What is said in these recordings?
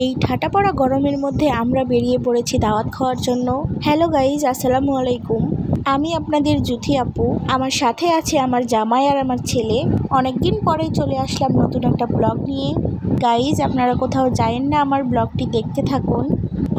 এই ঠাটা পড়া গরমের মধ্যে আমরা বেরিয়ে পড়েছি দাওয়াত খাওয়ার জন্য। হ্যালো গাইজ, আসসালামু আলাইকুম। আমি আপনাদের জুথি আপু, আমার সাথে আছে আমার জামাই আর আমার ছেলে। অনেকদিন পরেই চলে আসলাম নতুন একটা ব্লগ নিয়ে। গাইজ, আপনারা কোথাও যায়েন না, আমার ব্লগটি দেখতে থাকুন।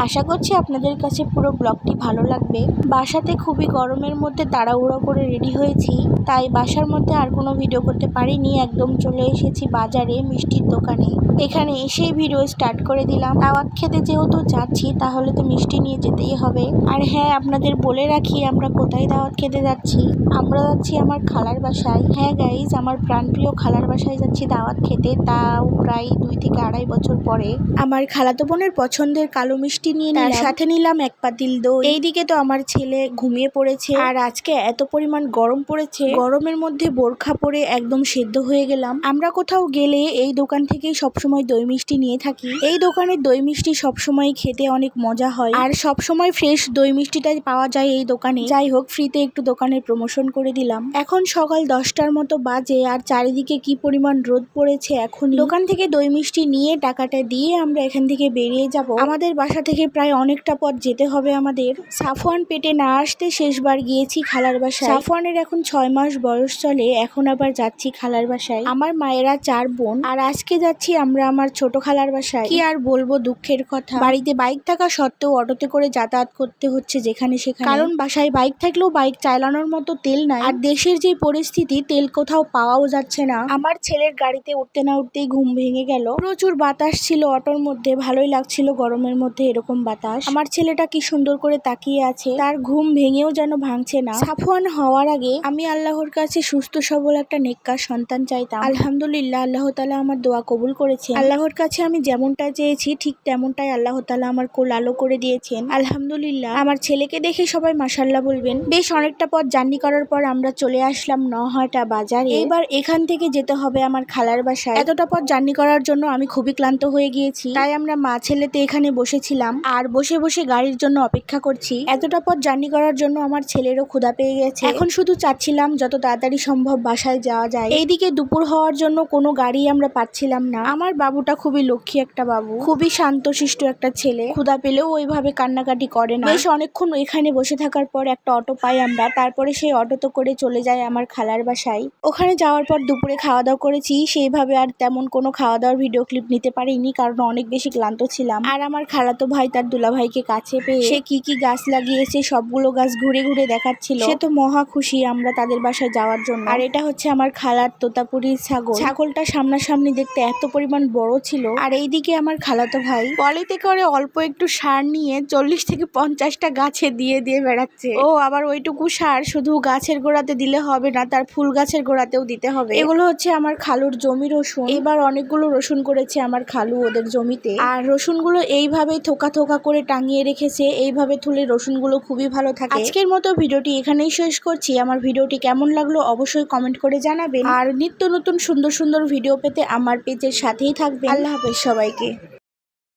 আশা করছি আপনাদের কাছে পুরো ব্লগটি ভালো লাগবে। বাসাতে খুবই গরমের মধ্যে তাড়াহুড়ো করে রেডি হয়েছি, তাই বাসার মধ্যে আর কোনো ভিডিও করতে পারিনি। একদম চলে এসেছি বাজারে, মিষ্টির দোকানে। এখানে এসেই ভিডিও স্টার্ট করে দিলাম। দাওয়াত খেতে যেহেতু যাচ্ছি, তাহলে তো মিষ্টি নিয়ে যেতেই হবে। আর হ্যাঁ, আপনাদের বলে রাখি আমরা কোথায় দাওয়াত খেতে যাচ্ছি। আমরা যাচ্ছি আমার খালার বাসায়। হ্যাঁ গাইজ, আমার প্রাণপ্রিয় খালার বাসায় যাচ্ছি দাওয়াত খেতে, তাও প্রায় 2 থেকে 2.5 বছর পরে। আমার খালাতো বোনের পছন্দের কালো মিষ্টি নিয়ে নিলাম, সাথে নিলাম 1 পাতিল দই। এইদিকে তো আমার ছেলে ঘুমিয়ে পড়েছে, আর আজকে এত পরিমাণ গরম পড়েছে, গরমের মধ্যে বোরখা পরে একদম সেদ্ধ হয়ে গেলাম। আমরা কোথাও গেলে এই দোকান থেকেই সবসময় দই মিষ্টি নিয়ে থাকি। এই দোকানের দই মিষ্টি সবসময় খেতে অনেক মজা হয়, আর সবসময় ফ্রেশ দই মিষ্টিটাই পাওয়া যায় এই দোকানে। যাই হোক, ফ্রিতে একটু দোকানের প্রমোশন করে দিলাম। এখন সকাল 10টার মতো বাজে, আর চারিদিকে কি পরিমাণ রোদ পড়েছে। এখন দোকান থেকে দই মিষ্টি নিয়ে টাকাটা দিয়ে আমরা এখান থেকে বেরিয়ে যাব। আমাদের বাসা থেকে প্রায় অনেকটা পথ যেতে হবে আমাদের। সাফওয়ান পেটে না আসতে শেষবার গিয়েছি খালার বাসায়। সাফওয়ানের এখন 6 মাস বয়স চলে, এখন আবার যাচ্ছি খালার বাসায়। আমার মায়েরা 4 বোন, আর আজকে যাচ্ছি আমরা আমার ছোট খালার বাসায়। কি আর বলবো, দুঃখের কথা। বাড়িতে বাইক থাকা সত্ত্বেও অটোতে করে যাতায়াত করতে হচ্ছে যেখানে সেখানে, কারণ বাসায় বাইক থাকলেও বাইক চালানোর মতো তেল নাই। আর দেশের যে পরিস্থিতি, তেল কোথাও পাওয়াও যাচ্ছে না। আমার ছেলের গাড়িতে উঠতে না উঠতেই ঘুম ভেঙে গেল। প্রচুর বাতাস ছিল অটোর মধ্যে, ভালোই লাগছিল গরমের মধ্যে এরকম বাতাস। আমার ছেলেটা কি সুন্দর করে তাকিয়ে আছে, তার ঘুম ভেঙেও যেন ভাঙছে না। সাফওয়ান হওয়ার আগে আমি আল্লাহর কাছে সুস্থ সবল একটা নেককার সন্তান চাইতাম। আলহামদুলিল্লাহ, আল্লাহ তাআলা আমার দোয়া কবুল করেছেন। আল্লাহর কাছে আমি যেমনটা চেয়েছি ঠিক তেমনটাই আল্লাহ তাআলা আমার কোল আলো করে দিয়েছেন। আলহামদুলিল্লাহ। আমার ছেলেকে দেখে সবাই মাশাআল্লাহ বলবেন। বেশ অনেকটা পথ জার্নি করার পর আমরা চলে আসলাম নহাটা বাজারে। এবার এখান থেকে যেতে হবে আমার খালার বাসায়। এতটা পথ জার্নি করার জন্য আমি খুবই ক্লান্ত হয়ে গিয়েছি, তাই আমরা মা ছেলেতে এখানে বসেছিলাম আর বসে বসে গাড়ির জন্য অপেক্ষা করছি। এতটা পথ জার্নি করার জন্য আমার ছেলেরও ক্ষুধা পেয়ে গেছে। এখন শুধু চাচ্ছিলাম যত তাড়াতাড়ি সম্ভব বাসায় যাওয়া যায়। এইদিকে দুপুর হওয়ার জন্য কোনো গাড়ি আমরা পাচ্ছিলাম না। আমার বাবুটা খুবই লক্ষ্মী একটা বাবু, খুবই শান্তশিষ্ট একটা ছেলে। ক্ষুধা পেলেও ওইভাবে কান্নাকাটি করে না। বেশ অনেকক্ষণ এখানে বসে থাকার পর একটা অটো পাই আমরা, তারপরে সেই অটোতে করে চলে যায় আমার খালার বাসায়। ওখানে যাওয়ার পর দুপুরে খাওয়া দাওয়া করেছি। সেইভাবে আর তেমন কোনো খাওয়া দাওয়ার ভিডিও ক্লিপ নিতে পারিনি, কারণ অনেক বেশি ক্লান্ত ছিলাম। আর আমার খালাতো ভাই তার দুলাভাইকে কাছে পেয়ে সে কি কি গাছ লাগিয়েছে সবগুলো গাছ ঘুরে ঘুরে দেখাচ্ছিল। সে তো মহা খুশি আমরা তাদের বাসায় যাওয়ার জন্য। আর এটা হচ্ছে আমার খালার তোতাপুরীর ছাগল। ছাগলটা সামনাসামনি দেখতে এত পরিমাণ বড় ছিল। আর এইদিকে আমার খালাতো ভাই পলিতে করে অল্প একটু সার নিয়ে 40 থেকে 50টা গাছে দিয়ে দিয়ে বেড়াচ্ছে। ও আবার ওইটুকু সার শুধু গাছের গোড়াতে দিলে হবে না, তার ফুল গাছের গোড়াতেও দিতে হবে। এগুলো হচ্ছে আমার খালুর জমি রসুন। এবার অনেকগুলো রসুন করেছে আমার খালু ওদের জমিতে, আর রসুনগুলো এইভাবেই থোকা থোকা করে টাঙিয়ে রেখেছে। এইভাবে তুলে রসুনগুলো খুবই ভালো থাকে। আজকের মতো ভিডিওটি এখানেই শেষ করছি। আমার ভিডিওটি কেমন লাগলো অবশ্যই কমেন্ট করে জানাবেন, আর নিত্য নতুন সুন্দর সুন্দর ভিডিও পেতে আমার পেজের সাথেই থাকবেন। আল্লাহ হাফেজ সবাইকে।